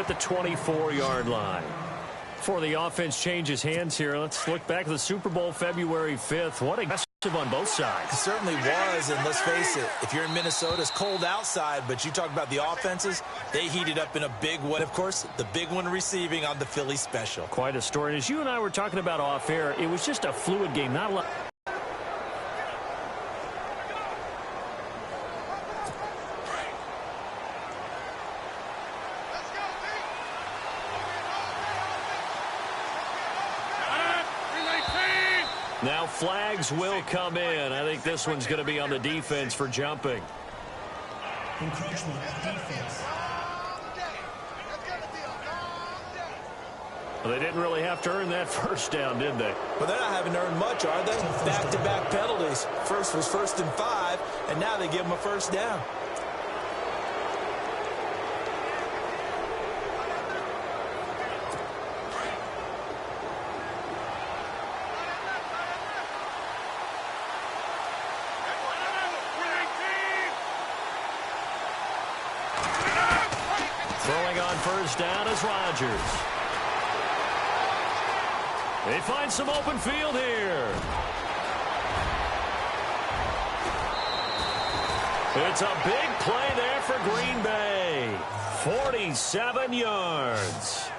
the 24-yard line. Before the offense changes hands here, let's look back at the Super Bowl February 5th. What aggressive on both sides. It certainly was, and let's face it, if you're in Minnesota, it's cold outside, but you talk about the offenses, they heated up in a big way. Of course, the big one receiving on the Philly special. Quite a story. And as you and I were talking about off air, it was just a fluid game, not a lot. Now flags will come in. I think this one's going to be on the defense for jumping. Encroachment defense. Well, they didn't really have to earn that first down, did they? Well, they're not having earned much, are they? Back-to-back penalties. First was 1st and 5, and now they give them a first down. Throwing on first down is Rodgers. They find some open field here. It's a big play there for Green Bay. 47 yards.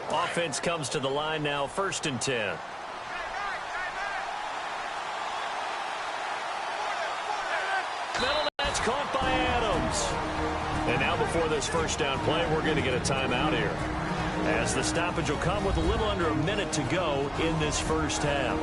Offense comes to the line now, 1st and 10. Caught by Adams. And now before this first down play, we're going to get a timeout here, as the stoppage will come with a little under a minute to go in this first half.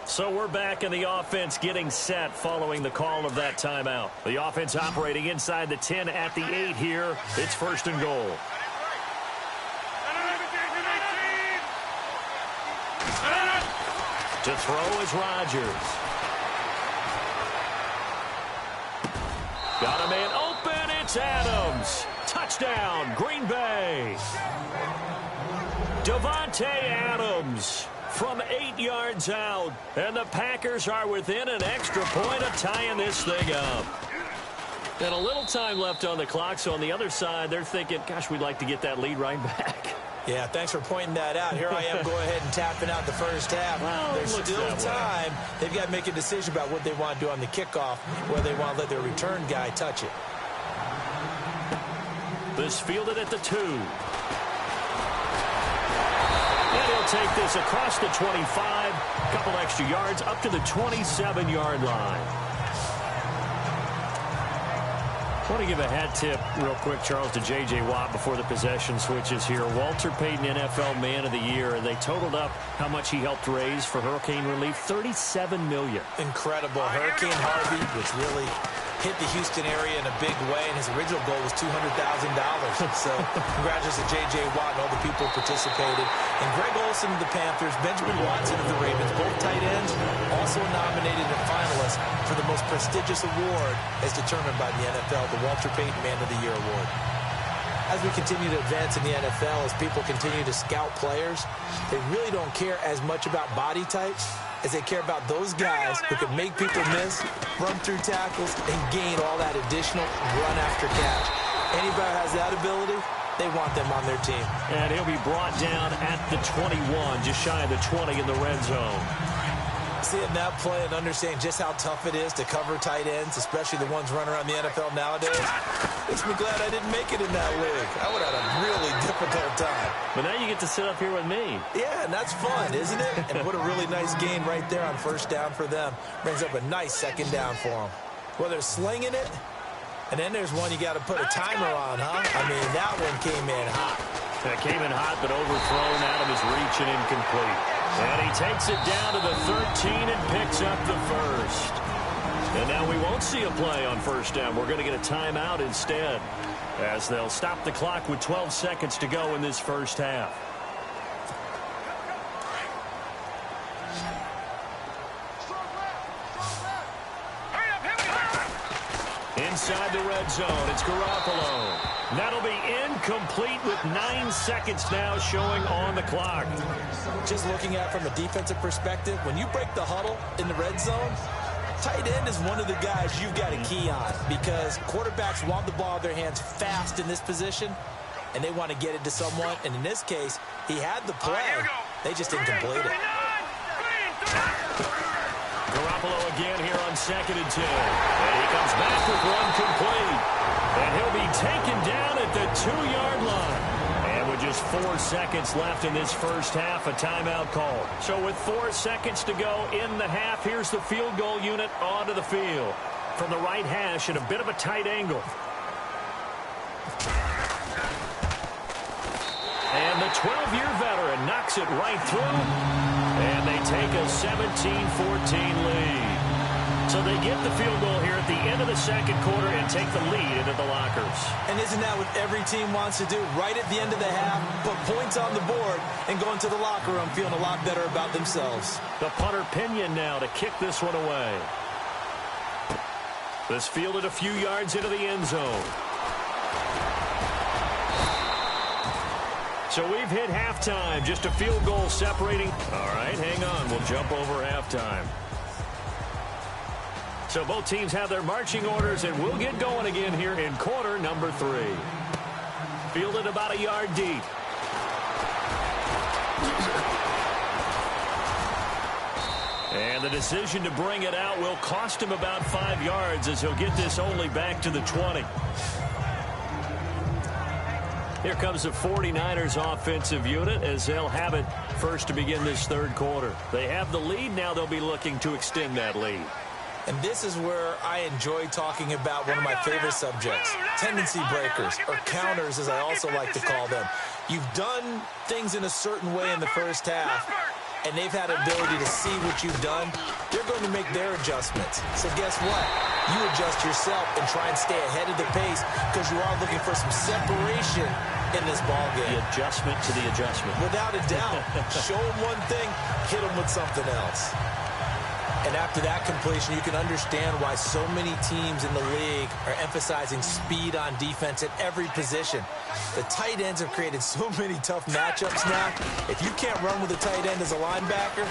So we're back in the offense getting set following the call of that timeout. The offense operating inside the 10 at the 8 here. It's 1st and goal. To throw is Rodgers. Got a man open. It's Adams. Touchdown, Green Bay. Davante Adams from 8 yards out. And the Packers are within an extra point of tying this thing up. And a little time left on the clock, so on the other side, they're thinking, gosh, we'd like to get that lead right back. Yeah, thanks for pointing that out. Here I am going ahead and tapping out the first half. Well, there's still time. They've got to make a decision about what they want to do on the kickoff, whether they want to let their return guy touch it. This fielded at the 2. And he'll take this across the 25. A couple extra yards up to the 27-yard line. I want to give a hat tip real quick, Charles, to J.J. Watt before the possession switches here. Walter Payton, NFL Man of the Year, and they totaled up how much he helped raise for hurricane relief, $37 million. Incredible. Hurricane Harvey, which really hit the Houston area in a big way, and his original goal was $200,000. So congratulations to J.J. Watt and all the people who participated. And Greg Olsen of the Panthers, Benjamin Watson of the Ravens, both tight ends, also nominated and finalists for the most prestigious award as determined by the NFL, the Walter Payton Man of the Year Award. As we continue to advance in the NFL, as people continue to scout players, they really don't care as much about body types as they care about those guys who can make people miss, run through tackles, and gain all that additional run after catch. Anybody who has that ability, they want them on their team. And he'll be brought down at the 21, just shy of the 20 in the red zone. Seeing that play and understanding just how tough it is to cover tight ends, especially the ones running around the NFL nowadays, makes me glad I didn't make it in that league. I would have had a really difficult time. But now you get to sit up here with me. Yeah, and that's fun, isn't it? And what a really nice gain right there on first down for them. Brings up a nice second down for them. Well, they're slinging it, and then there's one you got to put a timer on, huh? I mean, that one came in hot. That came in hot, but overthrown out of his reach and incomplete. And he takes it down to the 13 and picks up the first. And now we won't see a play on first down. We're going to get a timeout instead, as they'll stop the clock with 12 seconds to go in this first half. Inside the red zone, it's Garoppolo. That'll be incomplete with 9 seconds now showing on the clock. Just looking at it from a defensive perspective, when you break the huddle in the red zone, tight end is one of the guys you've got to key on because quarterbacks want the ball in their hands fast in this position, and they want to get it to someone. And in this case, he had the play. They just didn't complete it. Garoppolo again here on 2nd and 10. And he comes back with one complete. And he'll be taken down at the 2-yard line. And with just 4 seconds left in this first half, a timeout call. So with 4 seconds to go in the half, here's the field goal unit onto the field. From the right hash at a bit of a tight angle. And the 12-year veteran knocks it right through. And they take a 17-14 lead. So they get the field goal here at the end of the second quarter and take the lead into the lockers. And isn't that what every team wants to do? Right at the end of the half, put points on the board and go into the locker room feeling a lot better about themselves. The punter Pinion now to kick this one away. This fielded a few yards into the end zone. So we've hit halftime. Just a field goal separating. All right, hang on. We'll jump over halftime. So both teams have their marching orders, and we'll get going again here in quarter number 3. Fielded about a yard deep. And the decision to bring it out will cost him about 5 yards as he'll get this only back to the 20. Here comes the 49ers offensive unit as they'll have it first to begin this third quarter. They have the lead. Now they'll be looking to extend that lead. And this is where I enjoy talking about one of my favorite subjects, tendency breakers, or counters as I also like to call them. You've done things in a certain way in the first half, and they've had an ability to see what you've done. They're going to make their adjustments. So guess what? You adjust yourself and try and stay ahead of the pace because you are looking for some separation in this ball game. The adjustment to the adjustment. Without a doubt. Show them one thing, hit them with something else. And after that completion, you can understand why so many teams in the league are emphasizing speed on defense at every position. The tight ends have created so many tough matchups now. If you can't run with a tight end as a linebacker,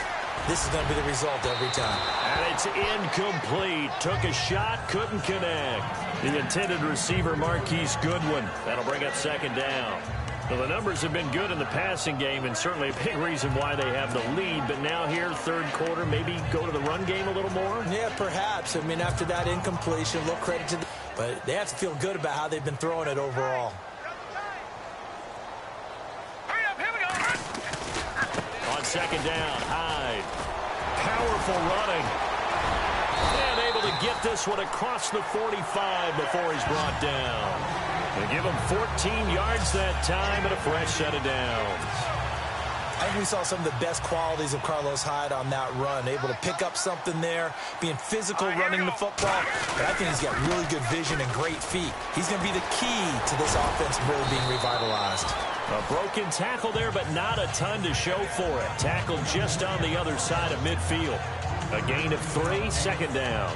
this is going to be the result every time. And it's incomplete. Took a shot, couldn't connect. The intended receiver, Marquise Goodwin. That'll bring up 2nd down. Well, the numbers have been good in the passing game, and certainly a big reason why they have the lead. But now here, third quarter, maybe go to the run game a little more? Yeah, perhaps. I mean, after that incompletion, a little credit to them. But they have to feel good about how they've been throwing it overall. On 2nd down, Hyde. Powerful running. And able to get this one across the 45 before he's brought down. They give him 14 yards that time and a fresh set of downs. I think we saw some of the best qualities of Carlos Hyde on that run. Able to pick up something there, being physical, running the football. But I think he's got really good vision and great feet. He's going to be the key to this offense really being revitalized. A broken tackle there, but not a ton to show for it. Tackled just on the other side of midfield. A gain of 3, 2nd down.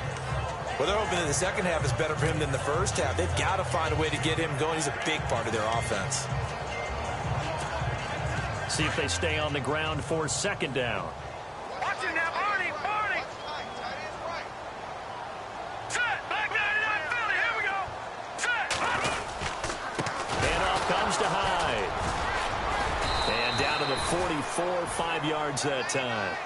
Well, they're hoping that the second half is better for him than the first half. They've got to find a way to get him going. He's a big part of their offense. See if they stay on the ground for 2nd down. Watch it now, Barney, Barney. Set, back 99, Philly, here we go. Set. And off comes to Hyde. And down to the 44, 5 yards that time.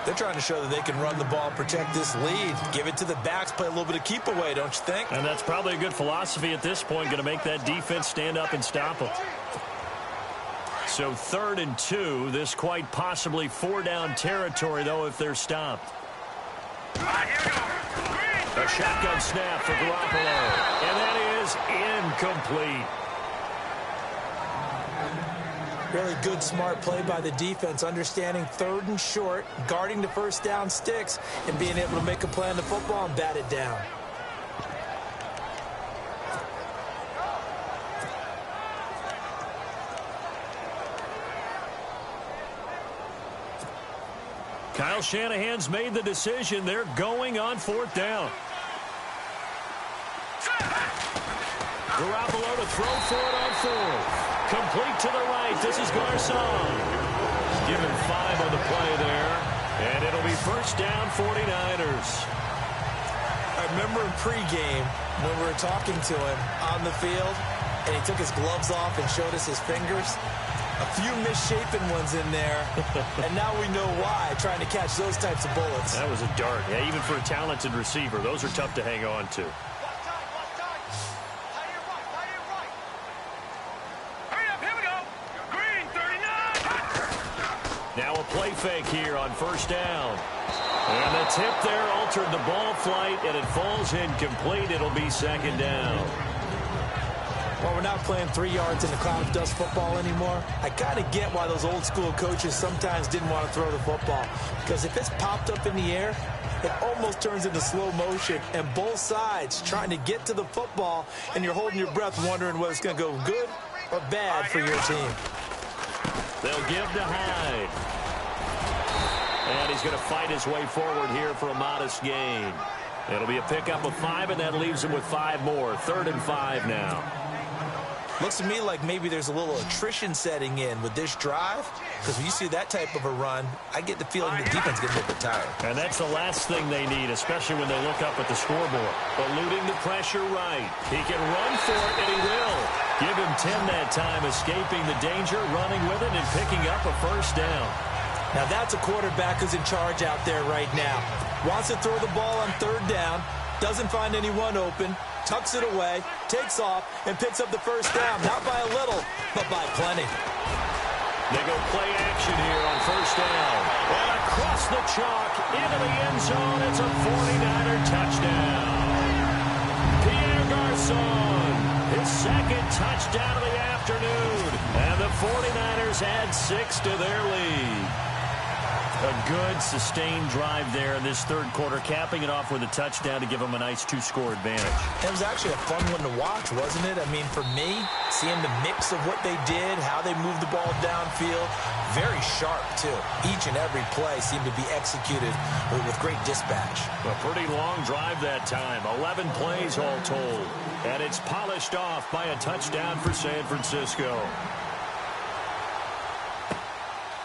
They're trying to show that they can run the ball and protect this lead. Give it to the backs, play a little bit of keep away, don't you think? And that's probably a good philosophy at this point, going to make that defense stand up and stop them. So 3rd and 2, this quite possibly 4-down territory, though, if they're stopped. A shotgun snap for Garoppolo, and that is incomplete. Really good, smart play by the defense, understanding 3rd and short, guarding the first down sticks, and being able to make a play on the football and bat it down. Kyle Shanahan's made the decision. They're going on 4th down. Garoppolo to throw for it on fourth. Complete to the right. This is Garcon. Given 5 on the play there. And it'll be first down 49ers. I remember in pregame when we were talking to him on the field, and he took his gloves off and showed us his fingers. A few misshapen ones in there, and now we know why, trying to catch those types of bullets. That was a dart. Yeah, even for a talented receiver, those are tough to hang on to. Hurry up, here we go. Green, 39. Now a play fake here on first down. And the tip there altered the ball flight, and it falls incomplete. It'll be second down. Well, we're not playing 3 yards in the cloud of dust football anymore. I kind of get why those old school coaches sometimes didn't want to throw the football. Because if it's popped up in the air, it almost turns into slow motion. And both sides trying to get to the football, and you're holding your breath wondering whether it's going to go good or bad for your team. They'll give to Hyde. And he's going to fight his way forward here for a modest gain. It'll be a pickup of 5, and that leaves him with 5 more. 3rd and 5 now. Looks to me like maybe there's a little attrition setting in with this drive, because when you see that type of a run, I get the feeling the defense gets a little bit tired. And that's the last thing they need, especially when they look up at the scoreboard. Eluding the pressure right. He can run for it, and he will. Give him 10 that time, escaping the danger, running with it, and picking up a first down. Now that's a quarterback who's in charge out there right now. Wants to throw the ball on 3rd down, doesn't find anyone open, tucks it away, takes off, and picks up the first down. Not by a little, but by plenty. They go play action here on first down. And across the chalk, into the end zone, it's a 49er touchdown. Pierre Garcon, his 2nd touchdown of the afternoon. And the 49ers add 6 to their lead. A good, sustained drive there in this 3rd quarter, capping it off with a touchdown to give them a nice 2-score advantage. It was actually a fun one to watch, wasn't it? I mean, for me, seeing the mix of what they did, how they moved the ball downfield, very sharp, too. Each and every play seemed to be executed with great dispatch. A pretty long drive that time, 11 plays all told. And it's polished off by a touchdown for San Francisco.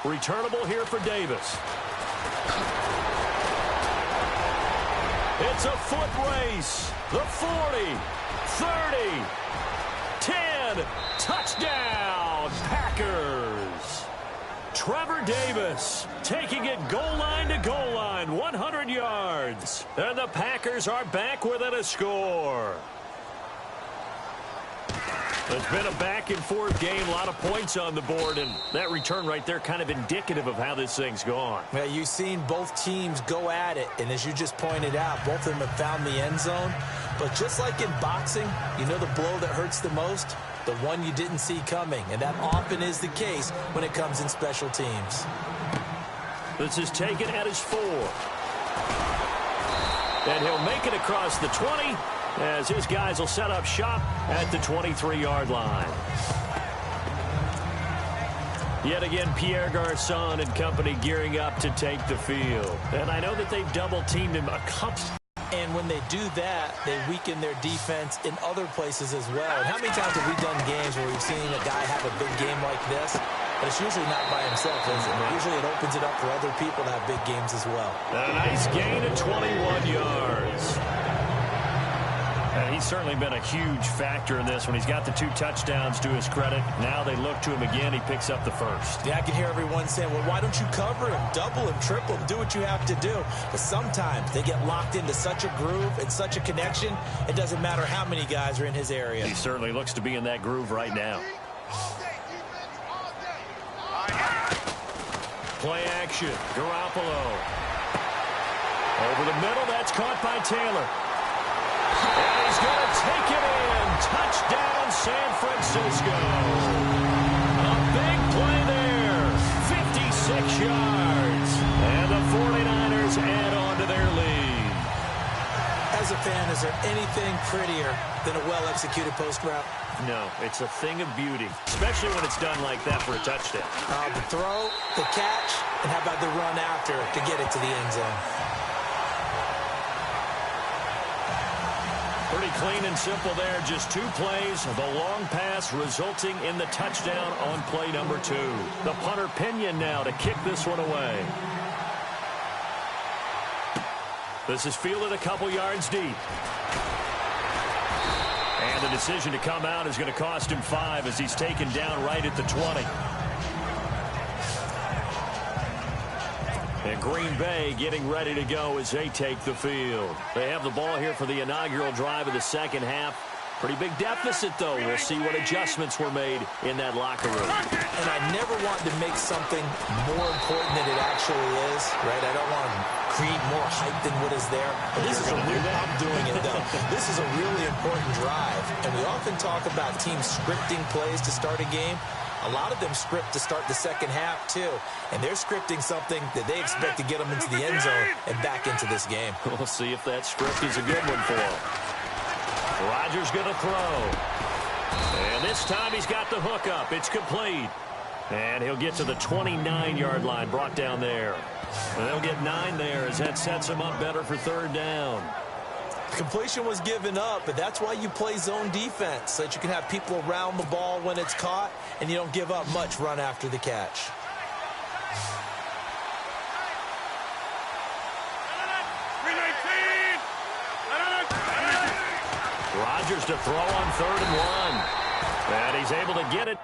Returnable here for Davis. It's a foot race. The 40, 30, 10, touchdown, Packers. Trevor Davis taking it goal line to goal line, 100 yards. And the Packers are back within a score. It's been a back-and-forth game, a lot of points on the board, and that return right there kind of indicative of how this thing's gone. Yeah, you've seen both teams go at it, and as you just pointed out, both of them have found the end zone. But just like in boxing, you know the blow that hurts the most? The one you didn't see coming, and that often is the case when it comes in special teams. This is taken at his 4. And he'll make it across the 20. As his guys will set up shop at the 23-yard line. Yet again, Pierre Garcon and company gearing up to take the field. And I know that they've double-teamed him a couple. And when they do that, they weaken their defense in other places as well. And how many times have we done games where we've seen a guy have a big game like this? But it's usually not by himself, is it? Usually it opens it up for other people to have big games as well. A nice gain of 21 yards. And he's certainly been a huge factor in this when he's got the 2 touchdowns to his credit. Now they look to him again. He picks up the first. Yeah, I can hear everyone saying, well, why don't you cover him, double him, triple him, do what you have to do. But sometimes they get locked into such a groove and such a connection, it doesn't matter how many guys are in his area. He certainly looks to be in that groove right now. Play action. Garoppolo. Over the middle. That's caught by Taylor. And he's going to take it in. Touchdown, San Francisco. A big play there. 56 yards. And the 49ers add on to their lead. As a fan, is there anything prettier than a well-executed post route? No, it's a thing of beauty, especially when it's done like that for a touchdown. The throw, the catch, and how about the run after to get it to the end zone? Pretty clean and simple there. Just 2 plays. The long pass resulting in the touchdown on play number 2. The punter Pinion now to kick this one away. This is fielded a couple yards deep. And the decision to come out is going to cost him 5 as he's taken down right at the 20. And Green Bay getting ready to go as they take the field. They have the ball here for the inaugural drive of the second half. Pretty big deficit, though. We'll see what adjustments were made in that locker room. And I never want to make something more important than it actually is, right? I don't want to create more hype than what is there. But this is I'm doing it, though. This is a really important drive. And we often talk about teams scripting plays to start a game. A lot of them script to start the second half, too. And they're scripting something that they expect to get them into the end zone and back into this game. We'll see if that script is a good one for them. Rodgers going to throw. And this time he's got the hook up. It's complete. And he'll get to the 29-yard line, brought down there. And they'll get 9 there as that sets him up better for third down. Completion was given up, but that's why you play zone defense, so that you can have people around the ball when it's caught, and you don't give up much run after the catch. Rodgers to throw on 3rd and 1. And he's able to get it.